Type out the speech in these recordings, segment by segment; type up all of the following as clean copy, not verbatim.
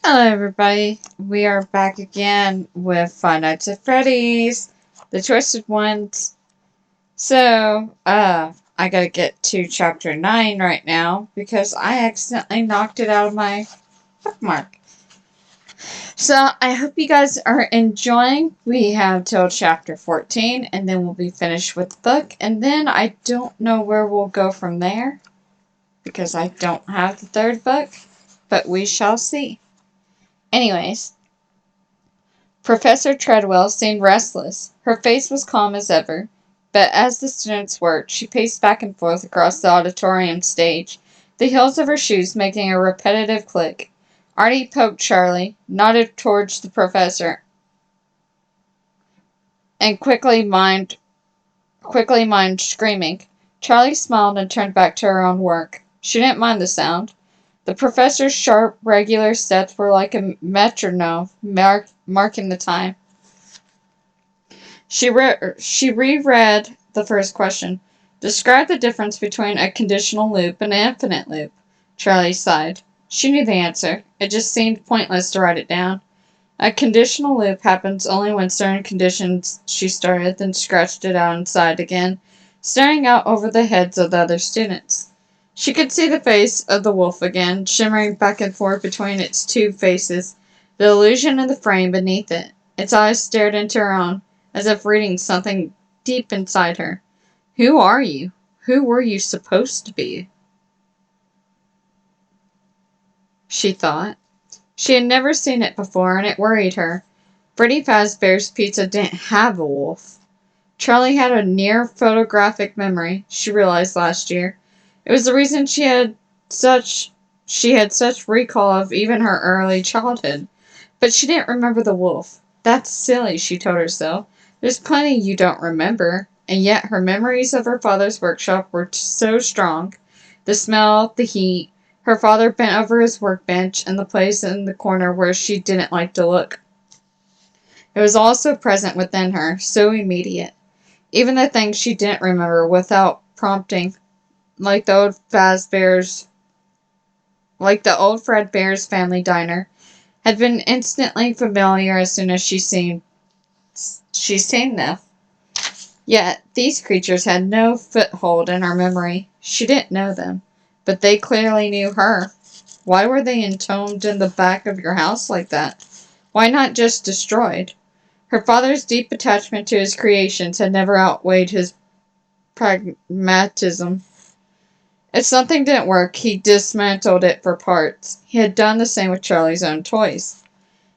Hello, everybody. We are back again with Five Nights at Freddy's, the Twisted Ones. So, I gotta get to chapter 9 right now because I accidentally knocked it out of my bookmark. So, I hope you guys are enjoying. We have till chapter 14 and then we'll be finished with the book. And then I don't know where we'll go from there because I don't have the third book, but we shall see. Anyways. Professor Treadwell seemed restless. Her face was calm as ever, but as the students worked, she paced back and forth across the auditorium stage, the heels of her shoes making a repetitive click. Artie poked Charlie, nodded towards the professor, and quickly mimed screaming. Charlie smiled and turned back to her own work. She didn't mind the sound. The professor's sharp, regular steps were like a metronome, marking the time. She reread the first question. Describe the difference between a conditional loop and an infinite loop. Charlie sighed. She knew the answer. It just seemed pointless to write it down. A conditional loop happens only when certain conditions, she started, then scratched it out and sighed again, staring out over the heads of the other students. She could see the face of the wolf again, shimmering back and forth between its two faces, the illusion of the frame beneath it. Its eyes stared into her own, as if reading something deep inside her. Who are you? Who were you supposed to be? She thought. She had never seen it before, and it worried her. Freddy Fazbear's Pizza didn't have a wolf. Charlie had a near photographic memory, she realized last year. It was the reason she had such recall of even her early childhood. But she didn't remember the wolf. That's silly, she told herself. There's plenty you don't remember. And yet her memories of her father's workshop were so strong. The smell, the heat, her father bent over his workbench, and the place in the corner where she didn't like to look. It was all so present within her, so immediate. Even the things she didn't remember without prompting, like the old Fredbear's family diner, had been instantly familiar as soon as she seen them. Yet these creatures had no foothold in her memory. She didn't know them, but they clearly knew her. Why were they entombed in the back of your house like that? Why not just destroyed? Her father's deep attachment to his creations had never outweighed his pragmatism. If something didn't work, he dismantled it for parts. He had done the same with Charlie's own toys.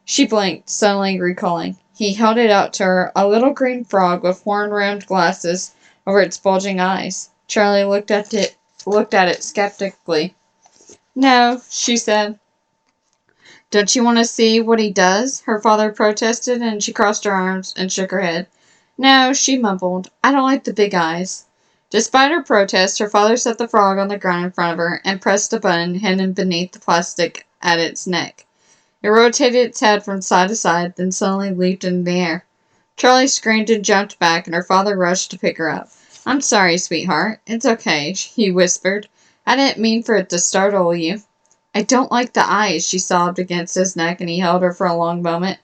She blinked, suddenly recalling. He held it out to her, a little green frog with horn-rimmed glasses over its bulging eyes. Charlie looked at it skeptically. No, she said. Don't you want to see what he does? Her father protested, and she crossed her arms and shook her head. No, she mumbled. I don't like the big eyes. Despite her protest, her father set the frog on the ground in front of her and pressed a button hidden beneath the plastic at its neck. It rotated its head from side to side, then suddenly leaped into the air. Charlie screamed and jumped back, and her father rushed to pick her up. I'm sorry, sweetheart. It's okay, he whispered. I didn't mean for it to startle you. I don't like the eyes, she sobbed against his neck, and he held her for a long moment,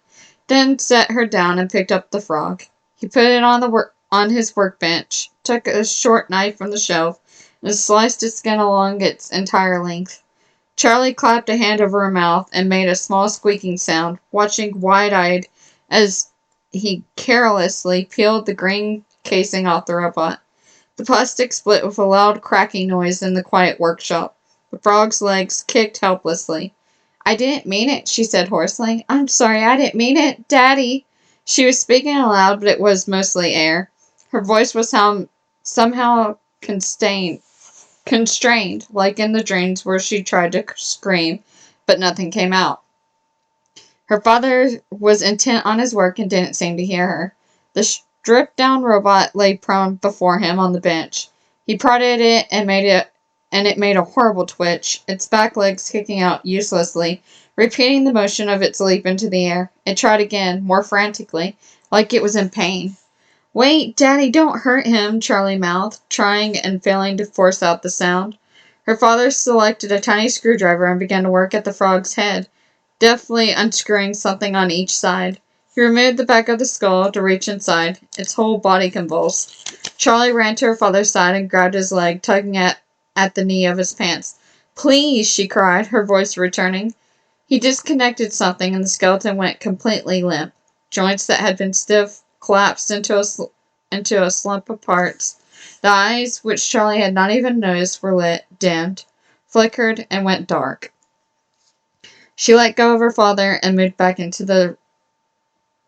then set her down and picked up the frog. He put it on his workbench, took a short knife from the shelf, and sliced its skin along its entire length. Charlie clapped a hand over her mouth and made a small squeaking sound, watching wide-eyed as he carelessly peeled the green casing off the robot. The plastic split with a loud cracking noise in the quiet workshop. The frog's legs kicked helplessly. I didn't mean it, she said hoarsely. I'm sorry, I didn't mean it. Daddy! She was speaking aloud, but it was mostly air. Her voice was somehow constrained, like in the dreams where she tried to scream, but nothing came out. Her father was intent on his work and didn't seem to hear her. The stripped-down robot lay prone before him on the bench. He prodded it and it made a horrible twitch, its back legs kicking out uselessly, repeating the motion of its leap into the air. It tried again, more frantically, like it was in pain. Wait, Daddy, don't hurt him, Charlie mouthed, trying and failing to force out the sound. Her father selected a tiny screwdriver and began to work at the frog's head. deftly unscrewing something on each side. He removed the back of the skull to reach inside. Its whole body convulsed. Charlie ran to her father's side and grabbed his leg, tugging at the knee of his pants. "Please," she cried, her voice returning. He disconnected something and the skeleton went completely limp. Joints that had been stiff collapsed into a slump of parts. The eyes, which Charlie had not even noticed, were lit, dimmed, flickered, and went dark. She let go of her father and moved back into the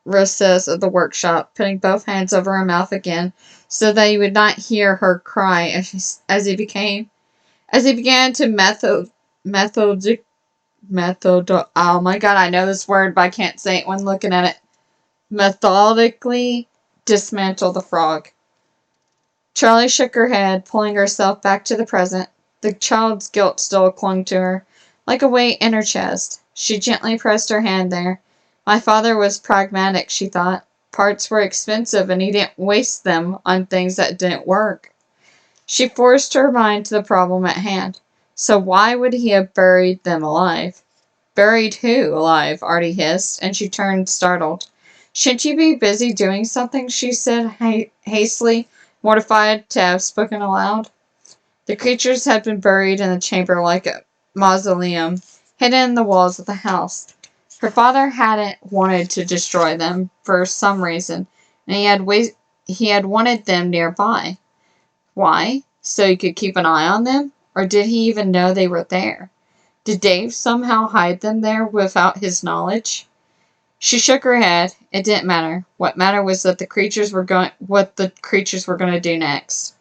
recess of the workshop, putting both hands over her mouth again so that he would not hear her cry as he began to oh my god, I know this word, but I can't say it when looking at it. Methodically dismantle the frog. Charlie shook her head, pulling herself back to the present. The child's guilt still clung to her, like a weight in her chest. She gently pressed her hand there. My father was pragmatic, she thought. Parts were expensive, and he didn't waste them on things that didn't work. She forced her mind to the problem at hand. So why would he have buried them alive? Buried who alive? Artie hissed, and she turned startled. Shouldn't you be busy doing something? She said hastily, mortified to have spoken aloud. The creatures had been buried in the chamber like a mausoleum, hidden in the walls of the house. Her father hadn't wanted to destroy them for some reason, and he had wanted them nearby. Why? So he could keep an eye on them? Or did he even know they were there? Did Dave somehow hide them there without his knowledge? She shook her head. It didn't matter. What mattered was that what the creatures were going to do next.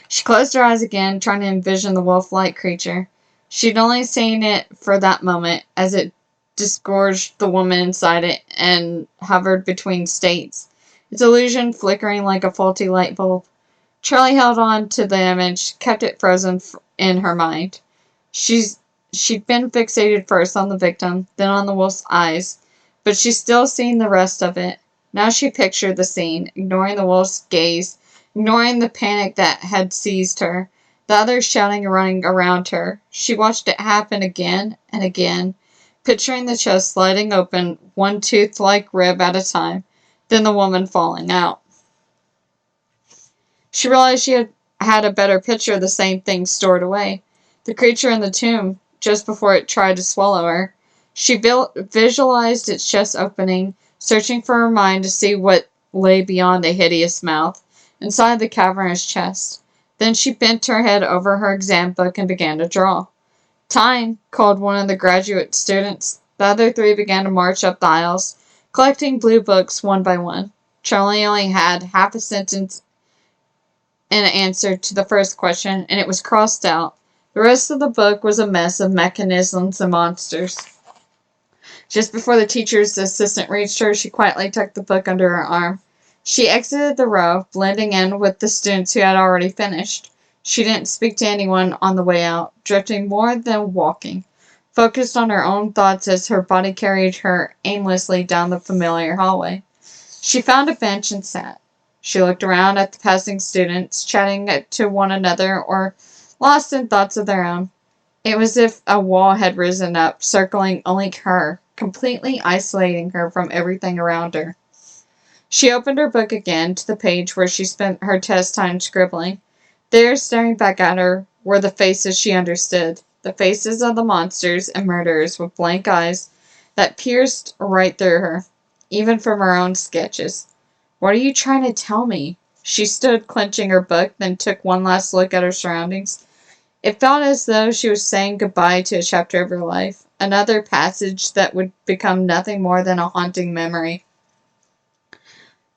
She closed her eyes again, trying to envision the wolf-like creature. She'd only seen it for that moment, as it disgorged the woman inside it and hovered between states, its illusion flickering like a faulty light bulb. Charlie held on to the image, kept it frozen in her mind. She'd been fixated first on the victim, then on the wolf's eyes, but she'd still seen the rest of it. Now she pictured the scene, ignoring the wolf's gaze, ignoring the panic that had seized her, the others shouting and running around her. She watched it happen again and again, picturing the chest sliding open, one tooth-like rib at a time, then the woman falling out. She realized she had a better picture of the same thing stored away. The creature in the tomb, just before it tried to swallow her. She visualized its chest opening, searching for her mind to see what lay beyond the hideous mouth, inside the cavernous chest. Then she bent her head over her exam book and began to draw. "Time," called one of the graduate students. The other three began to march up the aisles, collecting blue books one by one. Charlie only had half a sentence in answer to the first question, and it was crossed out. The rest of the book was a mess of mechanisms and monsters. Just before the teacher's assistant reached her, she quietly tucked the book under her arm. She exited the row, blending in with the students who had already finished. She didn't speak to anyone on the way out, drifting more than walking, focused on her own thoughts as her body carried her aimlessly down the familiar hallway. She found a bench and sat. She looked around at the passing students, chatting to one another or lost in thoughts of their own. It was as if a wall had risen up, circling only her, completely isolating her from everything around her. She opened her book again to the page where she spent her test time scribbling. There, staring back at her, were the faces she understood, the faces of the monsters and murderers with blank eyes that pierced right through her, even from her own sketches. "What are you trying to tell me?" She stood, clenching her book, then took one last look at her surroundings. It felt as though she was saying goodbye to a chapter of her life, another passage that would become nothing more than a haunting memory.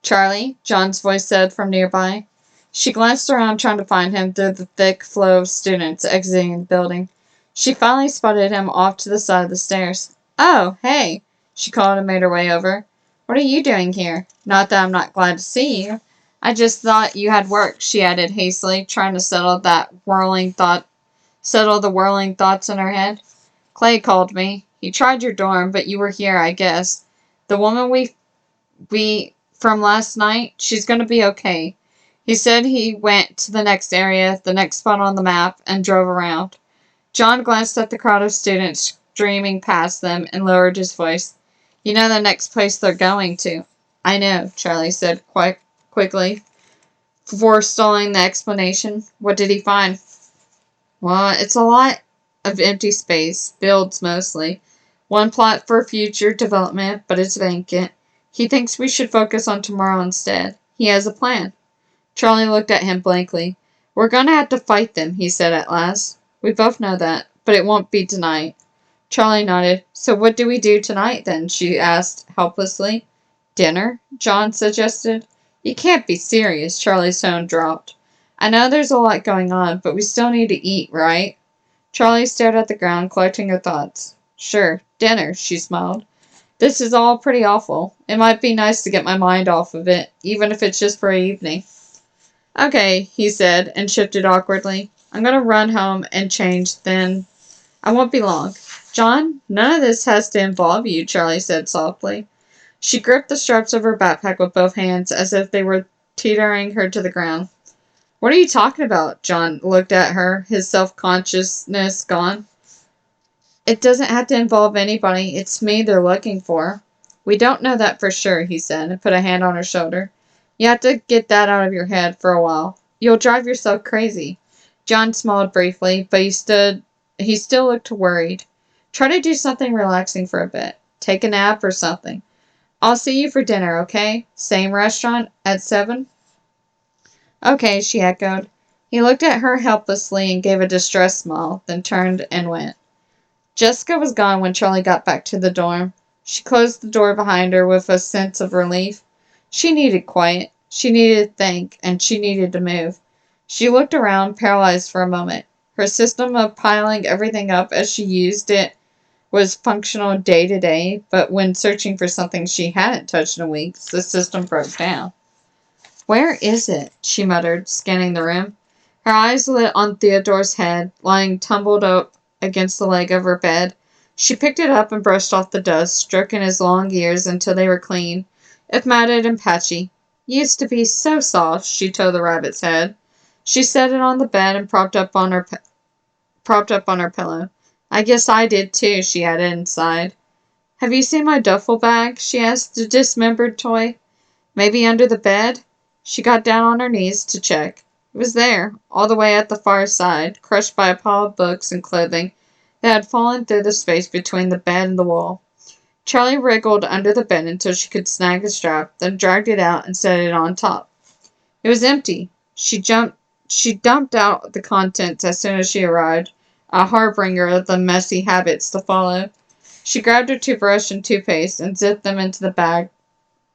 "Charlie," John's voice said from nearby. She glanced around, trying to find him through the thick flow of students exiting the building. She finally spotted him off to the side of the stairs. "Oh, hey," she called and made her way over. "What are you doing here? Not that I'm not glad to see you. I just thought you had work," she added hastily, trying to settle the whirling thoughts in her head. "Clay called me. He tried your dorm, but you were here, I guess. The woman we from last night, she's gonna be okay." He said he went to the next area, the next spot on the map, and drove around. John glanced at the crowd of students streaming past them and lowered his voice. You know the next place they're going to. I know, Charlie said quite quickly, forestalling the explanation. What did he find? Well, it's a lot of empty space, builds mostly. One plot for future development, but it's vacant. He thinks we should focus on tomorrow instead. He has a plan. Charlie looked at him blankly. We're gonna have to fight them, he said at last. We both know that, but it won't be tonight. Charlie nodded. So what do we do tonight, then? She asked helplessly. Dinner? John suggested. You can't be serious, Charlie's tone dropped. I know there's a lot going on, but we still need to eat, right? Charlie stared at the ground, collecting her thoughts. Sure, dinner, she smiled. This is all pretty awful. It might be nice to get my mind off of it, even if it's just for an evening. Okay, he said, and shifted awkwardly. I'm gonna run home and change, then I won't be long. John, none of this has to involve you, Charlie said softly. She gripped the straps of her backpack with both hands as if they were teetering her to the ground. What are you talking about? John looked at her, his self-consciousness gone. It doesn't have to involve anybody. It's me they're looking for. We don't know that for sure, he said, and put a hand on her shoulder. You have to get that out of your head for a while. You'll drive yourself crazy. John smiled briefly, but he still looked worried. Try to do something relaxing for a bit. Take a nap or something. I'll see you for dinner, okay? Same restaurant at 7? Okay, she echoed. He looked at her helplessly and gave a distressed smile, then turned and went. Jessica was gone when Charlie got back to the dorm. She closed the door behind her with a sense of relief. She needed quiet. She needed to think, and she needed to move. She looked around, paralyzed for a moment. Her system of piling everything up as she used it was functional day to day, but when searching for something she hadn't touched in weeks, the system broke down. Where is it? She muttered, scanning the room. Her eyes lit on Theodore's head, lying tumbled up against the leg of her bed. She picked it up and brushed off the dust, stroking his long ears until they were clean, if matted and patchy. Used to be so soft, she told the rabbit's head. She set it on the bed and propped up on her pillow. I guess I did too, she added inside. Have you seen my duffel bag? She asked the dismembered toy. Maybe under the bed? She got down on her knees to check. It was there, all the way at the far side, crushed by a pile of books and clothing that had fallen through the space between the bed and the wall. Charlie wriggled under the bed until she could snag the strap, then dragged it out and set it on top. It was empty. She dumped out the contents as soon as she arrived, a harbinger of the messy habits to follow. She grabbed her toothbrush and toothpaste and zipped them into the bag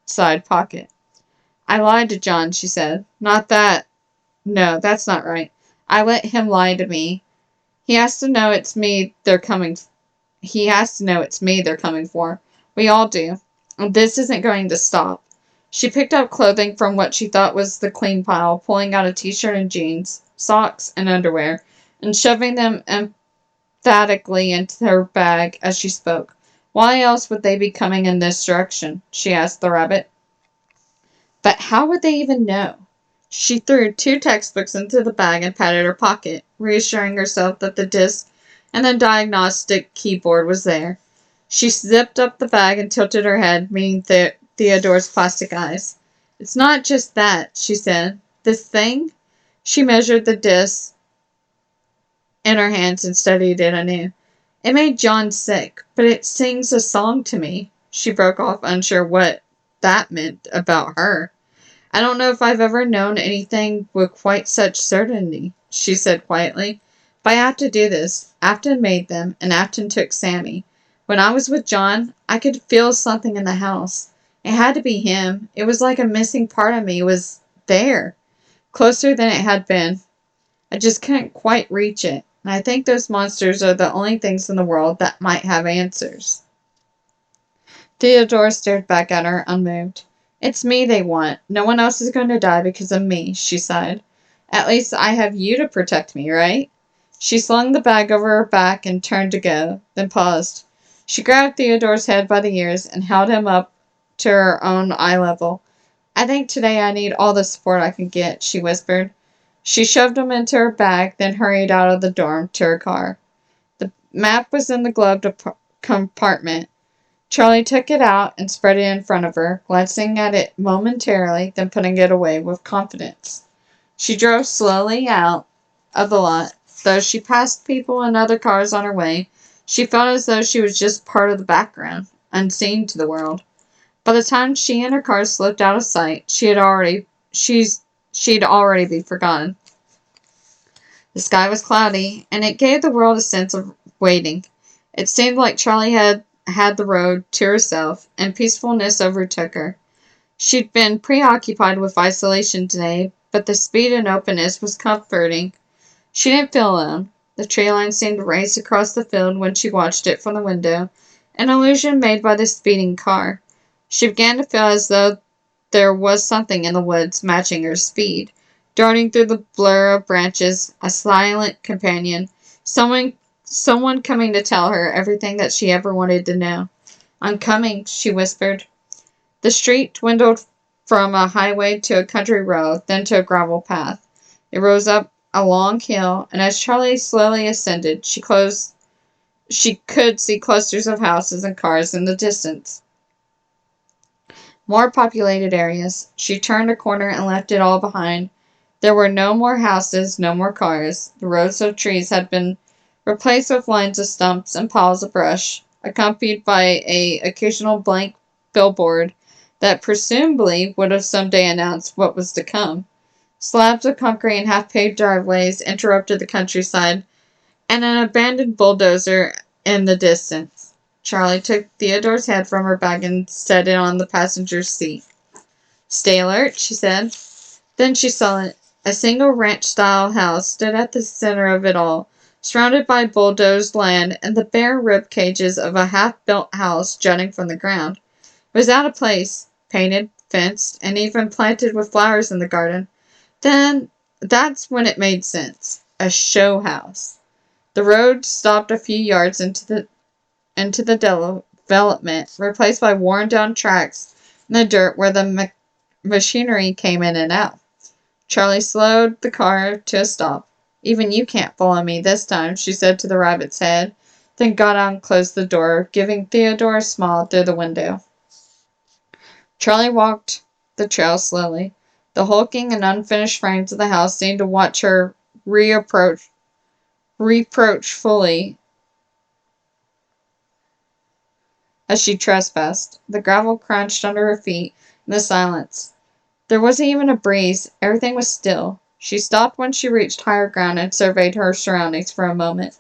side pocket. I lied to John, she said. Not that. No, that's not right. I let him lie to me. He has to know it's me they're coming for. We all do. And this isn't going to stop. She picked up clothing from what she thought was the clean pile, pulling out a t-shirt and jeans, socks, and underwear, and shoving them emphatically into her bag as she spoke. Why else would they be coming in this direction? She asked the rabbit. But how would they even know? She threw 2 textbooks into the bag and patted her pocket, reassuring herself that the disc and the diagnostic keyboard was there. She zipped up the bag and tilted her head, meeting Theodore's plastic eyes. It's not just that, she said. This thing? She measured the disc in her hands and studied it anew. It made John sick, but it sings a song to me. She broke off, unsure what that meant about her. I don't know if I've ever known anything with quite such certainty, she said quietly. But I have to do this. Afton made them, and Afton took Sammy. When I was with John, I could feel something in the house. It had to be him. It was like a missing part of me was there, closer than it had been. I just couldn't quite reach it, and I think those monsters are the only things in the world that might have answers. Theodore stared back at her, unmoved. It's me they want. No one else is going to die because of me, she sighed. At least I have you to protect me, right? She slung the bag over her back and turned to go, then paused. She grabbed Theodore's head by the ears and held him up to her own eye level. I think today I need all the support I can get, she whispered. She shoved him into her bag, then hurried out of the dorm to her car. map was in the gloved compartment. Charlie took it out and spread it in front of her, glancing at it momentarily, then putting it away with confidence. She drove slowly out of the lot. Though she passed people and other cars on her way, she felt as though she was just part of the background, unseen to the world. By the time she and her car slipped out of sight, she'd already be forgotten. The sky was cloudy, and it gave the world a sense of waiting. It seemed like Charlie had the road to herself, and peacefulness overtook her. She'd been preoccupied with isolation today, but the speed and openness was comforting. She didn't feel alone. The tree line seemed to race across the field when she watched it from the window, an illusion made by the speeding car. She began to feel as though there was something in the woods matching her speed, darting through the blur of branches, a silent companion, someone coming to tell her everything that she ever wanted to know. "I'm coming," she whispered. The street dwindled from a highway to a country road, then to a gravel path. It rose up a long hill, and as Charlie slowly ascended, she could see clusters of houses and cars in the distance. More populated areas. She turned a corner and left it all behind. There were no more houses, no more cars. The rows of trees had been replaced with lines of stumps and piles of brush, accompanied by an occasional blank billboard that presumably would have someday announced what was to come. Slabs of concrete and half-paved driveways interrupted the countryside, and an abandoned bulldozer in the distance. Charlie took Theodore's head from her bag and set it on the passenger's seat. "Stay alert," she said. Then she saw it. A single ranch-style house stood at the center of it all, surrounded by bulldozed land and the bare rib cages of a half-built house jutting from the ground. It was out of place, painted, fenced, and even planted with flowers in the garden. Then, that's when it made sense. A show house. The road stopped a few yards into the development, replaced by worn-down tracks in the dirt where the machinery came in and out. Charlie slowed the car to a stop. "Even you can't follow me this time," she said to the rabbit's head, then got out and closed the door, giving Theodore a smile through the window. Charlie walked the trail slowly. The hulking and unfinished frames of the house seemed to watch her reproachfully as she trespassed. The gravel crunched under her feet in the silence. There wasn't even a breeze. Everything was still. She stopped when she reached higher ground and surveyed her surroundings for a moment.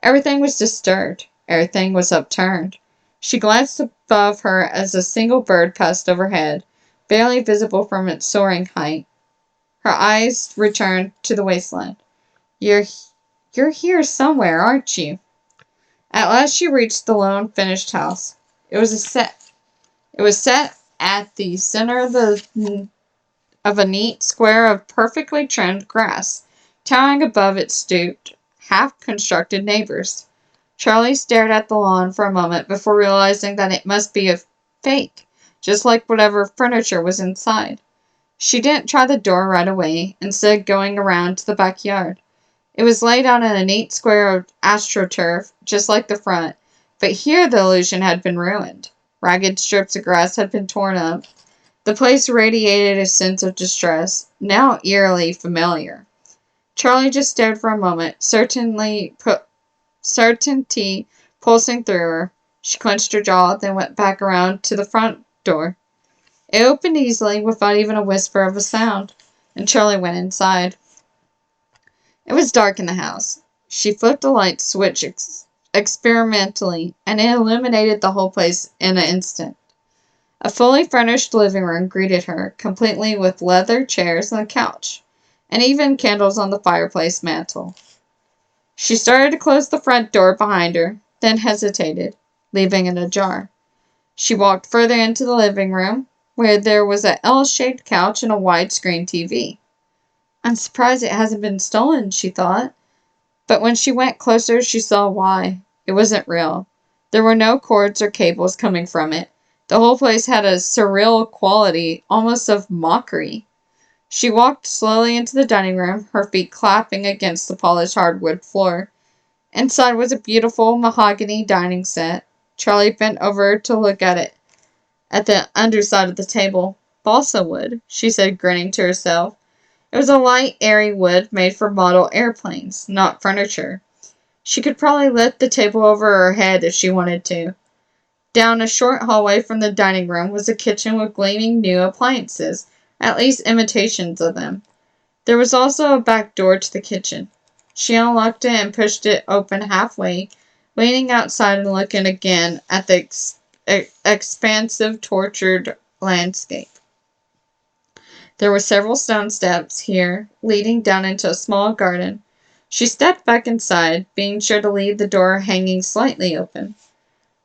Everything was disturbed. Everything was upturned. She glanced above her as a single bird passed overhead, barely visible from its soaring height. Her eyes returned to the wasteland. You're here somewhere, aren't you?" At last she reached the lone finished house. It was set at the center of a neat square of perfectly trimmed grass, towering above its stooped, half-constructed neighbors. Charlie stared at the lawn for a moment before realizing that it must be a fake, just like whatever furniture was inside. She didn't try the door right away, instead going around to the backyard. It was laid out in a neat square of astroturf, just like the front, but here the illusion had been ruined. Ragged strips of grass had been torn up. The place radiated a sense of distress, now eerily familiar. Charlie just stared for a moment, certainty pulsing through her. She clenched her jaw, then went back around to the front door. It opened easily, without even a whisper of a sound, and Charlie went inside. It was dark in the house. She flipped a light switch experimentally, and it illuminated the whole place in an instant. A fully furnished living room greeted her, completely with leather chairs and a couch, and even candles on the fireplace mantel. She started to close the front door behind her, then hesitated, leaving it ajar. She walked further into the living room, where there was an L-shaped couch and a widescreen TV. "I'm surprised it hasn't been stolen," she thought. But when she went closer, she saw why. It wasn't real. There were no cords or cables coming from it. The whole place had a surreal quality, almost of mockery. She walked slowly into the dining room, her feet clapping against the polished hardwood floor. Inside was a beautiful mahogany dining set. Charlie bent over to look at it, at the underside of the table. Balsa wood, she said, grinning to herself. It was a light, airy wood made for model airplanes, not furniture. She could probably lift the table over her head if she wanted to. Down a short hallway from the dining room was a kitchen with gleaming new appliances, at least imitations of them. There was also a back door to the kitchen. She unlocked it and pushed it open halfway, leaning outside and looking again at the expansive, tortured landscape. There were several stone steps here, leading down into a small garden. She stepped back inside, being sure to leave the door hanging slightly open.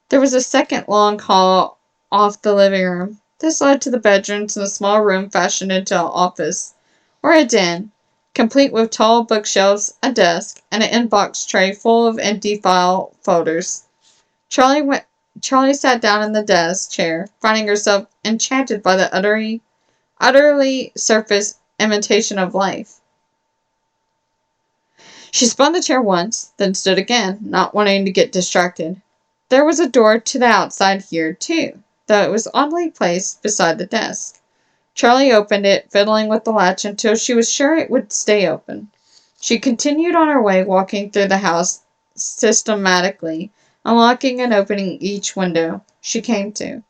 There was a second long hall off the living room. This led to the bedrooms and a small room fashioned into an office, or a den, complete with tall bookshelves, a desk, and an inbox tray full of empty file folders. Charlie sat down in the desk chair, finding herself enchanted by the utterly surface imitation of life. She spun the chair once, then stood again, not wanting to get distracted. There was a door to the outside here, too, though it was oddly placed beside the desk. Charlie opened it, fiddling with the latch until she was sure it would stay open. She continued on her way, walking through the house systematically, unlocking and opening each window she came to.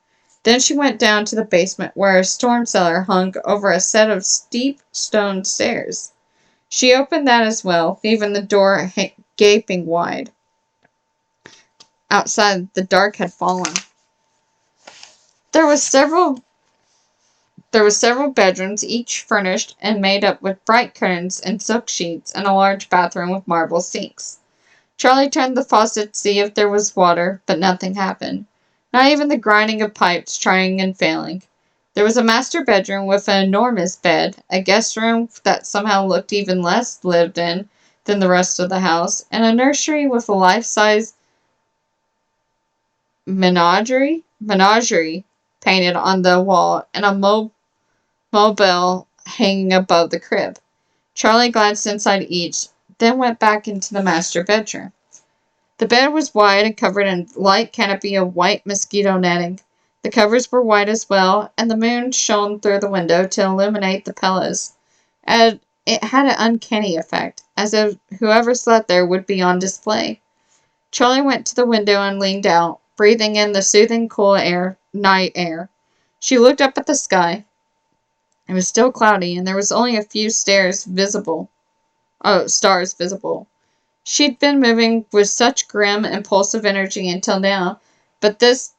Then she went down to the basement, where a storm cellar hung over a set of steep stone stairs. She opened that as well, leaving the door gaping wide. Outside, the dark had fallen. There were several bedrooms, each furnished and made up with bright curtains and silk sheets, and a large bathroom with marble sinks. Charlie turned the faucet to see if there was water, but nothing happened. Not even the grinding of pipes, trying and failing. There was a master bedroom with an enormous bed, a guest room that somehow looked even less lived in than the rest of the house, and a nursery with a life-size menagerie painted on the wall, and a mobile hanging above the crib. Charlie glanced inside each, then went back into the master bedroom. The bed was wide and covered in a light canopy of white mosquito netting. The covers were white as well, and the moon shone through the window to illuminate the pillows. And it had an uncanny effect, as if whoever slept there would be on display. Charlie went to the window and leaned out, breathing in the soothing, cool night air. She looked up at the sky. It was still cloudy, and there was only a few stars visible. She'd been moving with such grim, impulsive energy until now, but this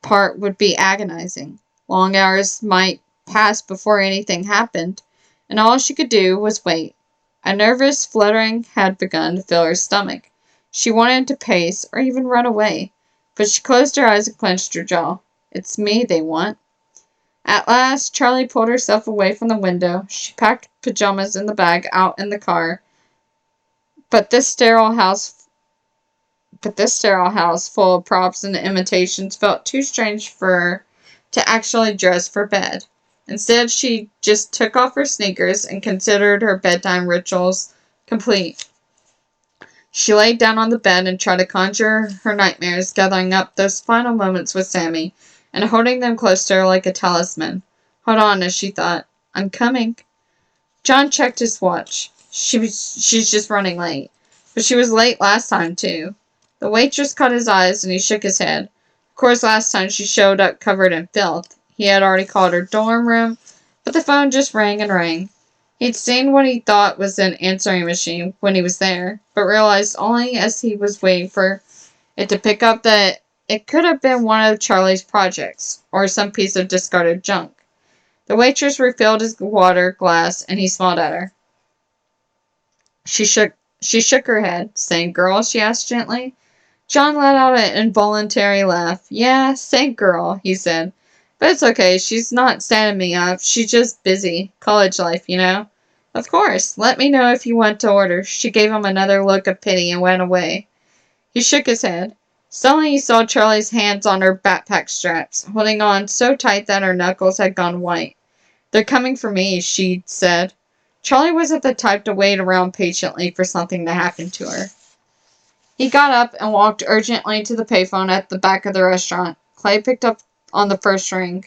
part would be agonizing. Long hours might pass before anything happened, and all she could do was wait. A nervous fluttering had begun to fill her stomach. She wanted to pace, or even run away, but she closed her eyes and clenched her jaw. It's me they want. At last, Charlie pulled herself away from the window. She packed pajamas in the bag out in the car. But this sterile house full of props and imitations felt too strange for her to actually dress for bed. Instead, she just took off her sneakers and considered her bedtime rituals complete. She laid down on the bed and tried to conjure her nightmares, gathering up those final moments with Sammy and holding them close to her like a talisman. Hold on, as she thought. I'm coming. John checked his watch. She's just running late. But she was late last time, too. The waitress caught his eyes, and he shook his head. Of course, last time she showed up covered in filth. He had already called her dorm room, but the phone just rang and rang. He'd seen what he thought was an answering machine when he was there, but realized only as he was waiting for it to pick up that it could have been one of Charlie's projects, or some piece of discarded junk. The waitress refilled his water glass, and he smiled at her. She shook her head. Same girl? She asked gently. John let out an involuntary laugh. Yeah, same girl, he said. But it's okay. She's not standing me up. She's just busy. College life, you know. Of course. Let me know if you want to order. She gave him another look of pity and went away. He shook his head. Suddenly he saw Charlie's hands on her backpack straps, holding on so tight that her knuckles had gone white. They're coming for me, she said. Charlie wasn't the type to wait around patiently for something to happen to her. He got up and walked urgently to the payphone at the back of the restaurant. Clay picked up on the first ring.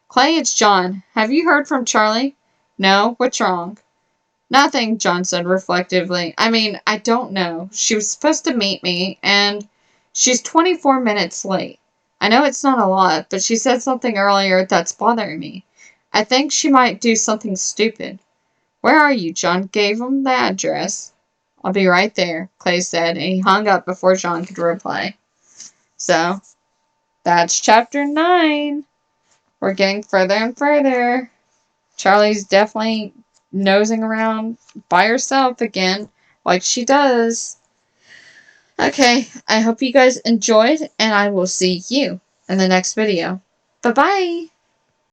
Clay, it's John. Have you heard from Charlie? No, what's wrong? Nothing, John said reflectively. I mean, I don't know. She was supposed to meet me, and she's 24 minutes late. I know it's not a lot, but she said something earlier that's bothering me. I think she might do something stupid. Where are you? John gave him the address. I'll be right there, Clay said, and he hung up before John could reply. So, that's chapter 9. We're getting further and further. Charlie's definitely nosing around by herself again, like she does. Okay, I hope you guys enjoyed, and I will see you in the next video. Bye-bye!